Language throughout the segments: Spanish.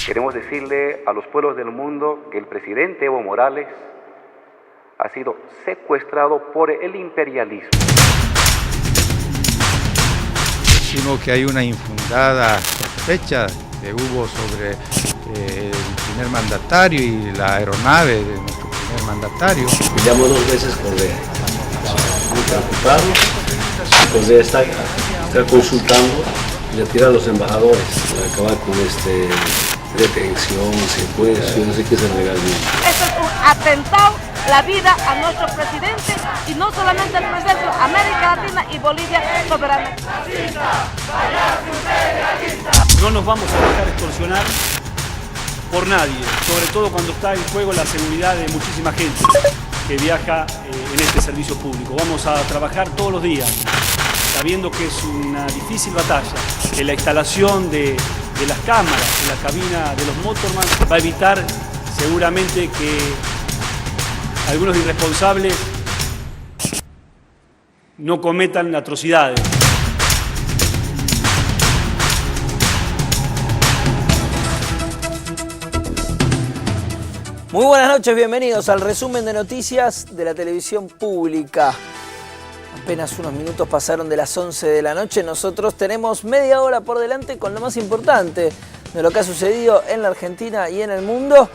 Queremos decirle a los pueblos del mundo que el presidente Evo Morales ha sido secuestrado por el imperialismo. Decimos que hay una infundada sospecha que hubo sobre el primer mandatario y la aeronave de nuestro primer mandatario. Llamo 2 veces Correa, muy preocupado. Correa está consultando y le tira a los embajadores para acabar con detención, secuestro, no sé qué se regala. Esto es un atentado la vida a nuestro presidente y no solamente el presidente, América Latina y Bolivia soberana. No nos vamos a dejar extorsionar por nadie, sobre todo cuando está en juego la seguridad de muchísima gente que viaja en este servicio público. Vamos a trabajar todos los días, sabiendo que es una difícil batalla, que la instalación de las cámaras en la cabina de los motorman va a evitar seguramente que algunos irresponsables no cometan atrocidades. Muy buenas noches, bienvenidos al resumen de noticias de la televisión pública. Apenas unos minutos pasaron de las 11 de la noche. Nosotros tenemos media hora por delante con lo más importante de lo que ha sucedido en la Argentina y en el mundo.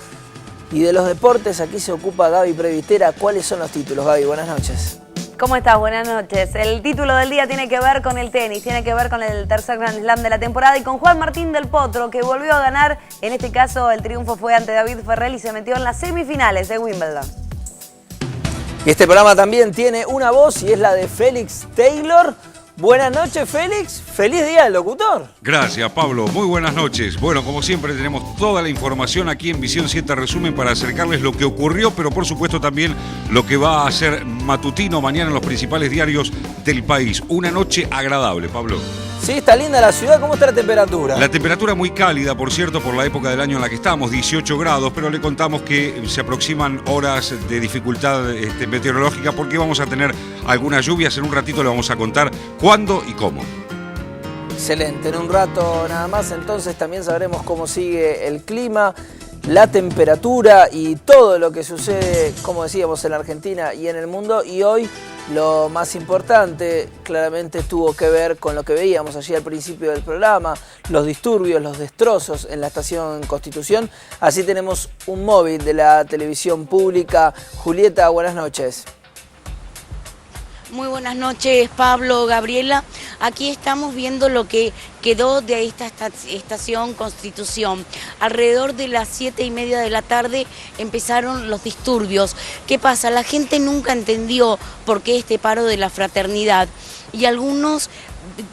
Y de los deportes, aquí se ocupa Gaby Previtera. ¿Cuáles son los títulos, Gaby? Buenas noches. ¿Cómo estás? Buenas noches. El título del día tiene que ver con el tenis, tiene que ver con el tercer Grand Slam de la temporada y con Juan Martín del Potro, que volvió a ganar. En este caso, el triunfo fue ante David Ferrell y se metió en las semifinales de Wimbledon. Y este programa también tiene una voz y es la de Félix Taylor. Buenas noches, Félix. Feliz día del locutor. Gracias, Pablo. Muy buenas noches. Bueno, como siempre tenemos toda la información aquí en Visión 7 Resumen para acercarles lo que ocurrió, pero por supuesto también lo que va a ser matutino mañana en los principales diarios del país. Una noche agradable, Pablo. Sí, está linda la ciudad. ¿Cómo está la temperatura? La temperatura muy cálida, por cierto, por la época del año en la que estamos, 18 grados, pero le contamos que se aproximan horas de dificultad meteorológica porque vamos a tener algunas lluvias. En un ratito le vamos a contar cuándo y cómo. Excelente, en un rato nada más, entonces también sabremos cómo sigue el clima, la temperatura y todo lo que sucede, como decíamos, en la Argentina y en el mundo. Y hoy lo más importante claramente tuvo que ver con lo que veíamos allí al principio del programa, los disturbios, los destrozos en la estación Constitución. Así tenemos un móvil de la televisión pública. Julieta, buenas noches. Muy buenas noches, Pablo, Gabriela. Aquí estamos viendo lo que quedó de esta estación Constitución. Alrededor de las 7:30 de la tarde empezaron los disturbios. ¿Qué pasa? La gente nunca entendió por qué este paro de la fraternidad. Y algunos,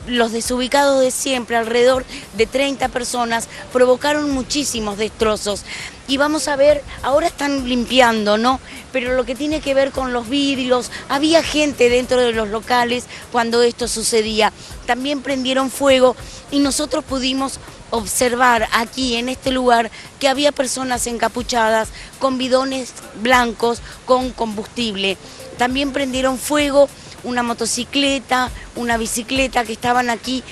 los desubicados de siempre, alrededor de 30 personas, provocaron muchísimos destrozos. Y vamos a ver, ahora están limpiando, ¿no? Pero lo que tiene que ver con los vidrios, había gente dentro de los locales cuando esto sucedía. También prendieron fuego y nosotros pudimos observar aquí en este lugar que había personas encapuchadas con bidones blancos con combustible. También prendieron fuego una motocicleta, una bicicleta que estaban aquí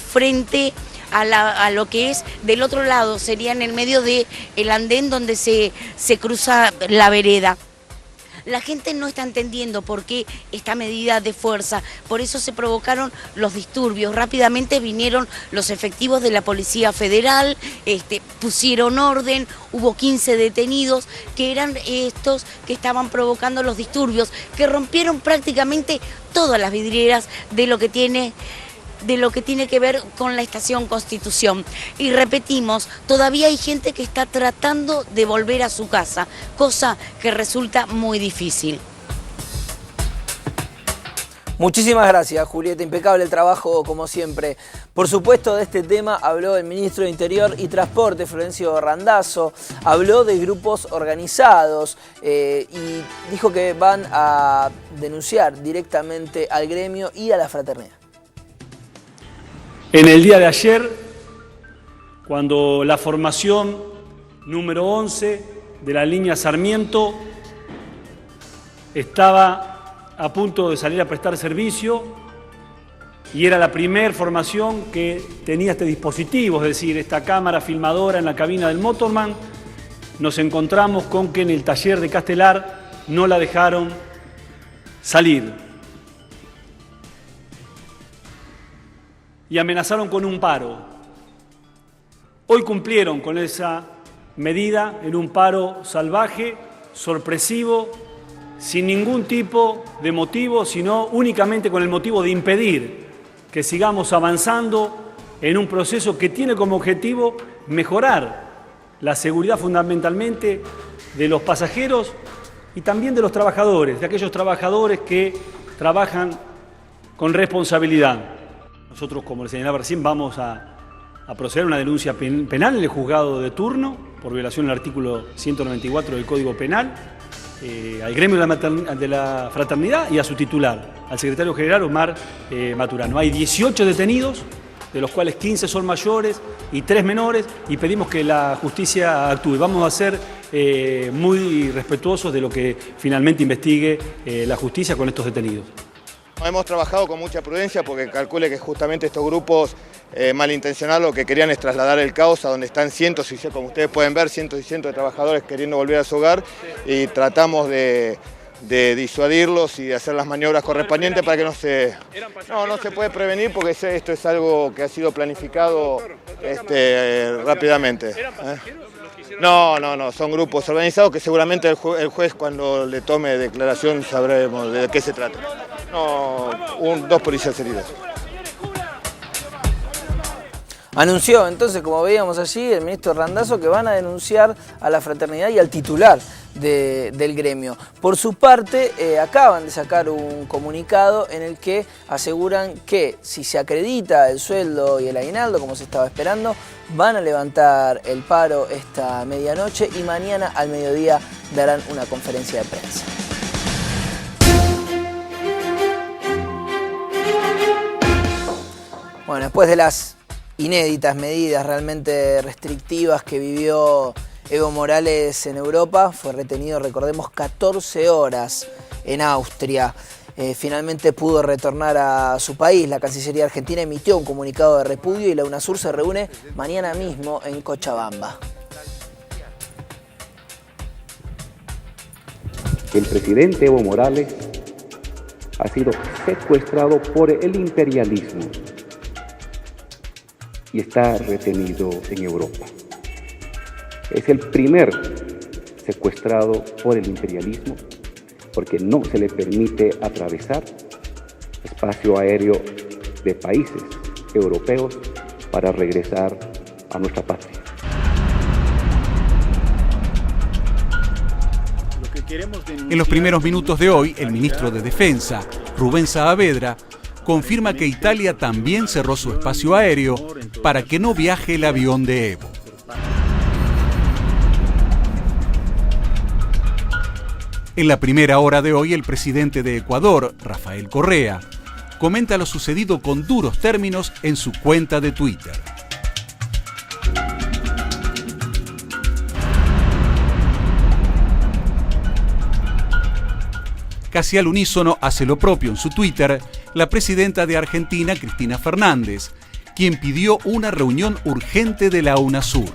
frente a lo que es del otro lado, sería en el medio del andén donde se cruza la vereda. La gente no está entendiendo por qué esta medida de fuerza, por eso se provocaron los disturbios. Rápidamente vinieron los efectivos de la Policía Federal, pusieron orden, hubo 15 detenidos que eran estos que estaban provocando los disturbios, que rompieron prácticamente todas las vidrieras de lo que tiene que ver con la estación Constitución. Y repetimos, todavía hay gente que está tratando de volver a su casa, cosa que resulta muy difícil. Muchísimas gracias, Julieta. Impecable el trabajo, como siempre. Por supuesto, de este tema habló el ministro de Interior y Transporte, Florencio Randazzo. Habló de grupos organizados y dijo que van a denunciar directamente al gremio y a la fraternidad. En el día de ayer, cuando la formación número 11 de la línea Sarmiento estaba a punto de salir a prestar servicio, y era la primera formación que tenía este dispositivo, es decir, esta cámara filmadora en la cabina del Motorman. Nos encontramos con que en el taller de Castelar no la dejaron salir y amenazaron con un paro. Hoy cumplieron con esa medida en un paro salvaje, sorpresivo, sin ningún tipo de motivo, sino únicamente con el motivo de impedir que sigamos avanzando en un proceso que tiene como objetivo mejorar la seguridad fundamentalmente de los pasajeros y también de los trabajadores, de aquellos trabajadores que trabajan con responsabilidad. Nosotros, como les señalaba recién, vamos a proceder a una denuncia penal en el juzgado de turno por violación al artículo 194 del Código Penal, al gremio de la fraternidad y a su titular, al secretario general Omar Maturano. Hay 18 detenidos, de los cuales 15 son mayores y 3 menores, y pedimos que la justicia actúe. Vamos a ser muy respetuosos de lo que finalmente investigue la justicia con estos detenidos. Hemos trabajado con mucha prudencia porque calcule que justamente estos grupos malintencionados lo que querían es trasladar el caos a donde están cientos y como ustedes pueden ver, cientos y cientos de trabajadores queriendo volver a su hogar, y tratamos de disuadirlos y de hacer las maniobras correspondientes para que no se puede prevenir, porque esto es algo que ha sido planificado rápidamente. No, son grupos organizados que seguramente el juez cuando le tome declaración sabremos de qué se trata. No, 2 policías heridos. Anunció entonces, como veíamos allí, el ministro Randazzo, que van a denunciar a la fraternidad y al titular del gremio. Por su parte, acaban de sacar un comunicado en el que aseguran que si se acredita el sueldo y el aguinaldo, como se estaba esperando, van a levantar el paro esta medianoche y mañana al mediodía darán una conferencia de prensa. Bueno, después de las inéditas medidas realmente restrictivas que vivió Evo Morales en Europa, fue retenido, recordemos, 14 horas en Austria. Finalmente pudo retornar a su país. La Cancillería Argentina emitió un comunicado de repudio y la UNASUR se reúne mañana mismo en Cochabamba. El presidente Evo Morales ha sido secuestrado por el imperialismo y está retenido en Europa. Es el primer secuestrado por el imperialismo porque no se le permite atravesar espacio aéreo de países europeos para regresar a nuestra patria. En los primeros minutos de hoy, el ministro de Defensa, Rubén Saavedra, confirma que Italia también cerró su espacio aéreo para que no viaje el avión de Evo. En la primera hora de hoy, el presidente de Ecuador, Rafael Correa, comenta lo sucedido con duros términos en su cuenta de Twitter. Casi al unísono hace lo propio en su Twitter la presidenta de Argentina, Cristina Fernández, quien pidió una reunión urgente de la UNASUR.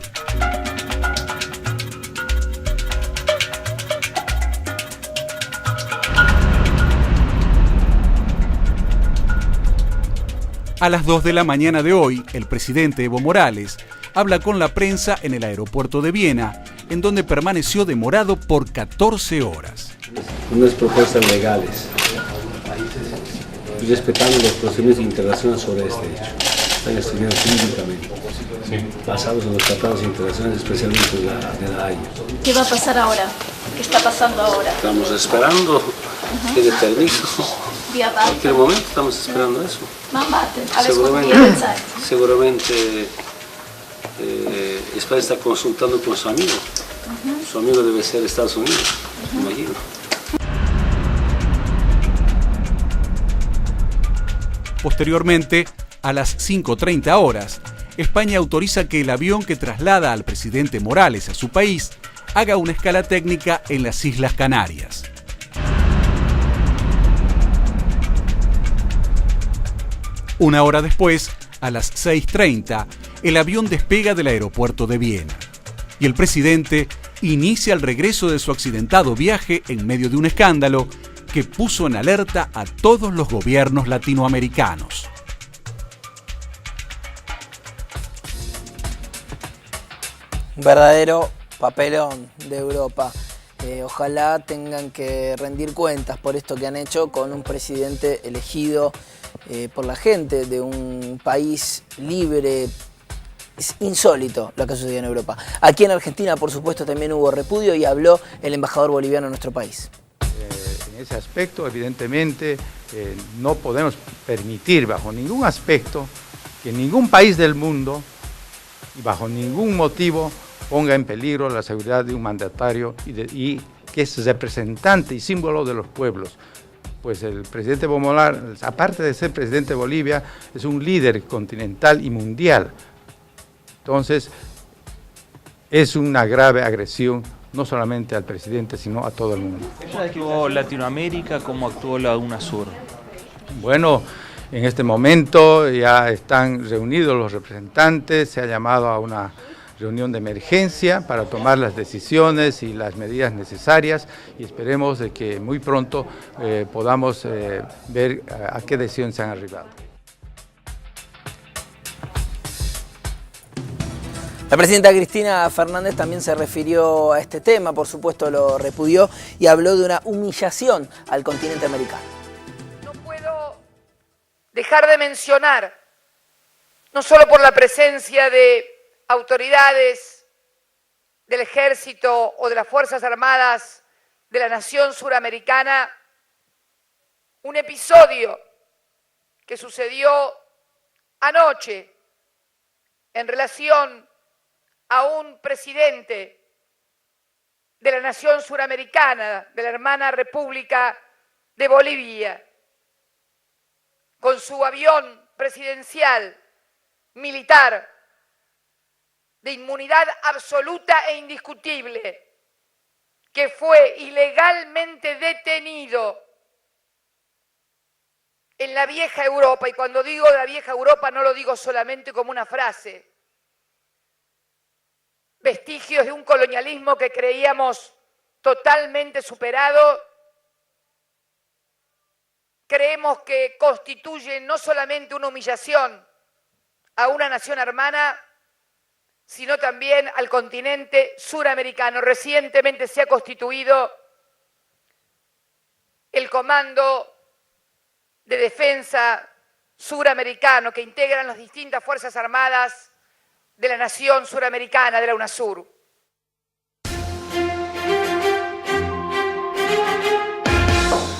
A las 2 de la mañana de hoy, el presidente Evo Morales habla con la prensa en el aeropuerto de Viena, en donde permaneció demorado por 14 horas. Unas propuestas legales, respetando los procedimientos internacionales sobre este hecho. Están estudiados jurídicamente, basados en los tratados internacionales, especialmente de la AIA. ¿Qué va a pasar ahora? ¿Qué está pasando ahora? Estamos esperando que dé permiso. En cualquier momento estamos esperando eso. Seguramente España está consultando con su amigo. Su amigo debe ser Estados Unidos, imagino. Posteriormente, a las 5:30 horas, España autoriza que el avión que traslada al presidente Morales a su país haga una escala técnica en las Islas Canarias. Una hora después, a las 6:30, el avión despega del aeropuerto de Viena. Y el presidente inicia el regreso de su accidentado viaje en medio de un escándalo que puso en alerta a todos los gobiernos latinoamericanos. Un verdadero papelón de Europa. Ojalá tengan que rendir cuentas por esto que han hecho con un presidente elegido por la gente de un país libre. Es insólito lo que ha sucedido en Europa. Aquí en Argentina, por supuesto, también hubo repudio y habló el embajador boliviano en nuestro país. En ese aspecto, evidentemente, no podemos permitir bajo ningún aspecto que ningún país del mundo y bajo ningún motivo ponga en peligro la seguridad de un mandatario y que es representante y símbolo de los pueblos. Pues el presidente Evo Morales, aparte de ser presidente de Bolivia, es un líder continental y mundial. Entonces, es una grave agresión, no solamente al presidente, sino a todo el mundo. ¿Cómo actuó Latinoamérica? ¿Cómo actuó la UNASUR? Bueno, en este momento ya están reunidos los representantes, se ha llamado a una reunión de emergencia para tomar las decisiones y las medidas necesarias y esperemos de que muy pronto podamos ver a qué decisión se han arribado. La presidenta Cristina Fernández también se refirió a este tema, por supuesto lo repudió y habló de una humillación al continente americano. No puedo dejar de mencionar, no solo por la presencia de autoridades del Ejército o de las Fuerzas Armadas de la nación suramericana, un episodio que sucedió anoche en relación a un presidente de la nación suramericana, de la hermana República de Bolivia, con su avión presidencial militar de inmunidad absoluta e indiscutible, que fue ilegalmente detenido en la vieja Europa. Y cuando digo la vieja Europa no lo digo solamente como una frase. Vestigios de un colonialismo que creíamos totalmente superado, creemos que constituye no solamente una humillación a una nación hermana, sino también al continente suramericano. Recientemente se ha constituido el Comando de Defensa Suramericano, que integran las distintas Fuerzas Armadas de la nación suramericana, de la UNASUR.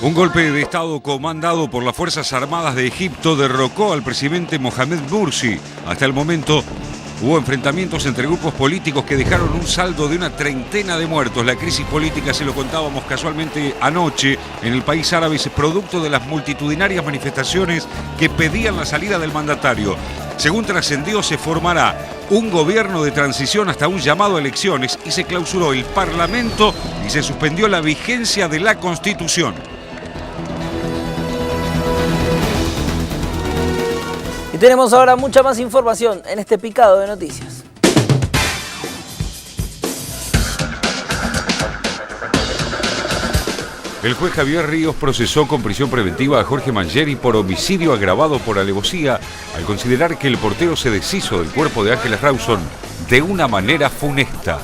Un golpe de Estado comandado por las Fuerzas Armadas de Egipto derrocó al presidente Mohamed Morsi. Hasta el momento hubo enfrentamientos entre grupos políticos que dejaron un saldo de una treintena de muertos. La crisis política, se lo contábamos casualmente anoche, en el país árabe es producto de las multitudinarias manifestaciones que pedían la salida del mandatario. Según trascendió, se formará un gobierno de transición hasta un llamado a elecciones y se clausuró el Parlamento y se suspendió la vigencia de la Constitución. Y tenemos ahora mucha más información en este picado de noticias. El juez Javier Ríos procesó con prisión preventiva a Jorge Mangieri por homicidio agravado por alevosía al considerar que el portero se deshizo del cuerpo de Ángeles Rawson de una manera funesta.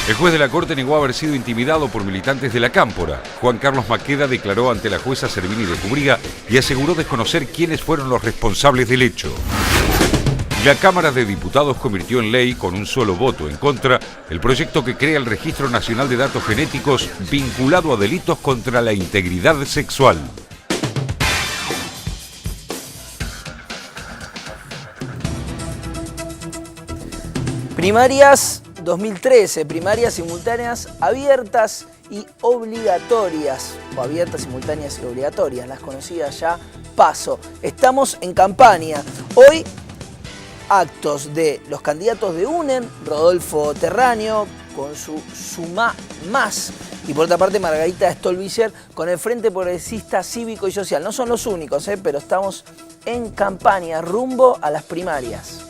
El juez de la Corte negó haber sido intimidado por militantes de la Cámpora. Juan Carlos Maqueda declaró ante la jueza Servini de Cubriga y aseguró desconocer quiénes fueron los responsables del hecho. La Cámara de Diputados convirtió en ley, con un solo voto en contra, el proyecto que crea el Registro Nacional de Datos Genéticos vinculado a delitos contra la integridad sexual. Primarias 2013, primarias simultáneas abiertas y obligatorias, o abiertas, simultáneas y obligatorias, las conocidas ya PASO. Estamos en campaña. Hoy, actos de los candidatos de UNEN, Rodolfo Terráneo, con su Sumá Más, y por otra parte Margarita Stolbizer con el Frente Progresista Cívico y Social. No son los únicos, pero estamos en campaña rumbo a las primarias.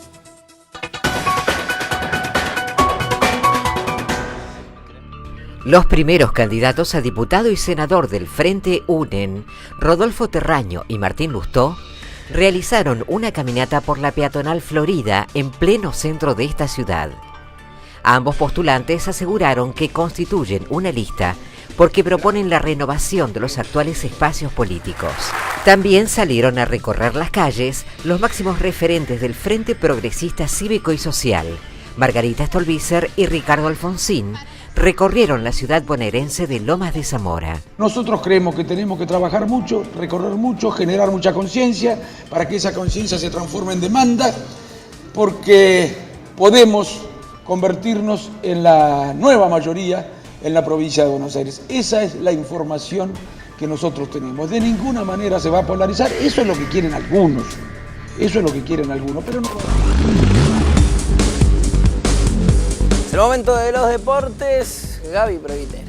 Los primeros candidatos a diputado y senador del Frente UNEN, Rodolfo Terraño y Martín Lustó, realizaron una caminata por la peatonal Florida en pleno centro de esta ciudad. Ambos postulantes aseguraron que constituyen una lista porque proponen la renovación de los actuales espacios políticos. También salieron a recorrer las calles los máximos referentes del Frente Progresista Cívico y Social, Margarita Stolbizer y Ricardo Alfonsín, recorrieron la ciudad bonaerense de Lomas de Zamora. Nosotros creemos que tenemos que trabajar mucho, recorrer mucho, generar mucha conciencia, para que esa conciencia se transforme en demanda, porque podemos convertirnos en la nueva mayoría en la provincia de Buenos Aires. Esa es la información que nosotros tenemos. De ninguna manera se va a polarizar. Eso es lo que quieren algunos. Eso es lo que quieren algunos, pero no. Es el momento de los deportes. Gaby Previtera.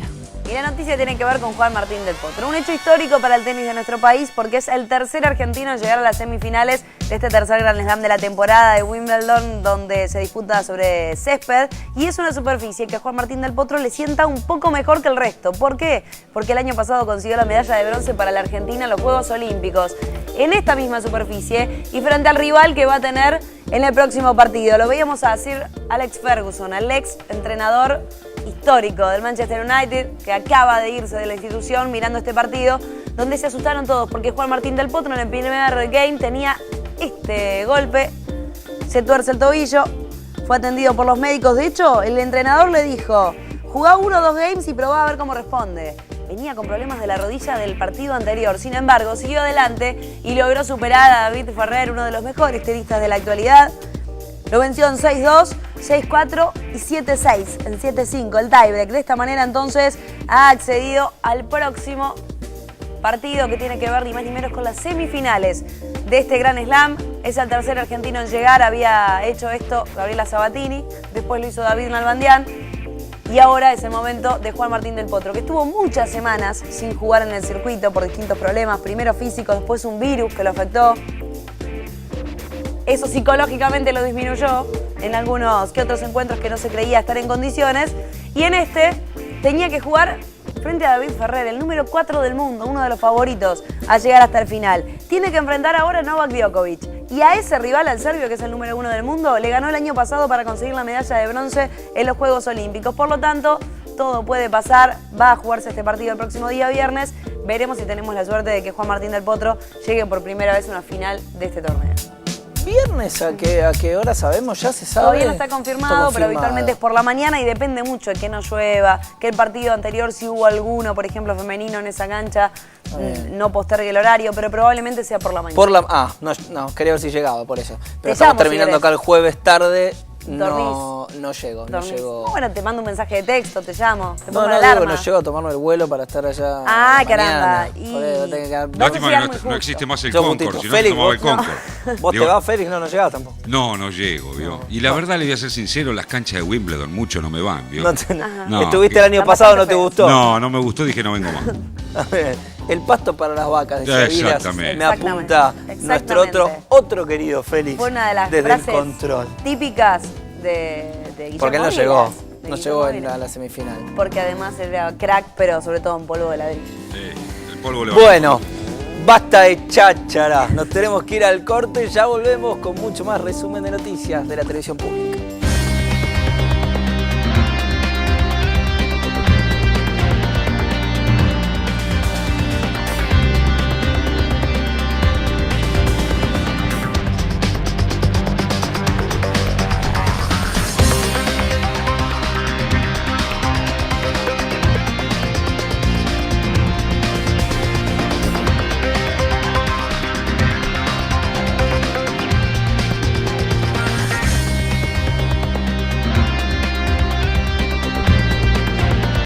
Y la noticia tiene que ver con Juan Martín del Potro. Un hecho histórico para el tenis de nuestro país porque es el tercer argentino en llegar a las semifinales de este tercer Grand Slam de la temporada de Wimbledon, donde se disputa sobre césped. Y es una superficie que a Juan Martín del Potro le sienta un poco mejor que el resto. ¿Por qué? Porque el año pasado consiguió la medalla de bronce para la Argentina en los Juegos Olímpicos. En esta misma superficie y frente al rival que va a tener en el próximo partido. Lo veíamos a Sir Alex Ferguson, el ex entrenador histórico del Manchester United, que acaba de irse de la institución, mirando este partido, donde se asustaron todos porque Juan Martín del Potro en el primer game tenía este golpe, se tuerce el tobillo, fue atendido por los médicos. De hecho, el entrenador le dijo, jugá 1 o 2 games y probá a ver cómo responde. Venía con problemas de la rodilla del partido anterior, sin embargo, siguió adelante y logró superar a David Ferrer, uno de los mejores tenistas de la actualidad. Lo venció en 6-2, 6-4 y 7-6, en 7-5 el tiebreak. De esta manera entonces ha accedido al próximo partido que tiene que ver ni más ni menos con las semifinales de este Grand Slam. Es el tercer argentino en llegar, había hecho esto Gabriela Sabatini, después lo hizo David Nalbandián y ahora es el momento de Juan Martín del Potro, que estuvo muchas semanas sin jugar en el circuito por distintos problemas, primero físicos, después un virus que lo afectó. Eso psicológicamente lo disminuyó en algunos que otros encuentros que no se creía estar en condiciones. Y en este tenía que jugar frente a David Ferrer, el número 4 del mundo, uno de los favoritos a llegar hasta el final. Tiene que enfrentar ahora a Novak Djokovic. Y a ese rival, al serbio, que es el número 1 del mundo, le ganó el año pasado para conseguir la medalla de bronce en los Juegos Olímpicos. Por lo tanto, todo puede pasar. Va a jugarse este partido el próximo día viernes. Veremos si tenemos la suerte de que Juan Martín del Potro llegue por primera vez a una final de este torneo. ¿Viernes a qué hora sabemos? ¿Ya se sabe? Todavía no está confirmado, pero habitualmente es por la mañana y depende mucho de que no llueva, que el partido anterior si hubo alguno, por ejemplo femenino en esa cancha, no postergue el horario, pero probablemente sea por la mañana. No, quería ver si llegaba, por eso. Pero estamos terminando acá el jueves tarde. No llego. Bueno, te mando un mensaje de texto, te llamo, te pongo no alarma. No llego a tomarme el vuelo para estar allá. Caramba. Lástima que no existe más el Concord, si no se tomaba el Concord. ¿Vos te vas, Félix? No llegás tampoco. No llego, ¿vio? Y la verdad, le voy a ser sincero, las canchas de Wimbledon mucho no me van, ¿vio? Estuviste el año pasado, ¿no te gustó? No me gustó, dije no vengo más. A ver, el pasto para las vacas de Exactamente. Me apunta nuestro otro querido Félix. Fue una de las desde frases el control típicas de Guillermo Porque él no Vilas, llegó a la semifinal. Porque además era crack, pero sobre todo en polvo de ladrillo. El polvo le va. Bueno, basta de cháchara. Nos tenemos que ir al corte y ya volvemos con mucho más resumen de noticias de la televisión pública.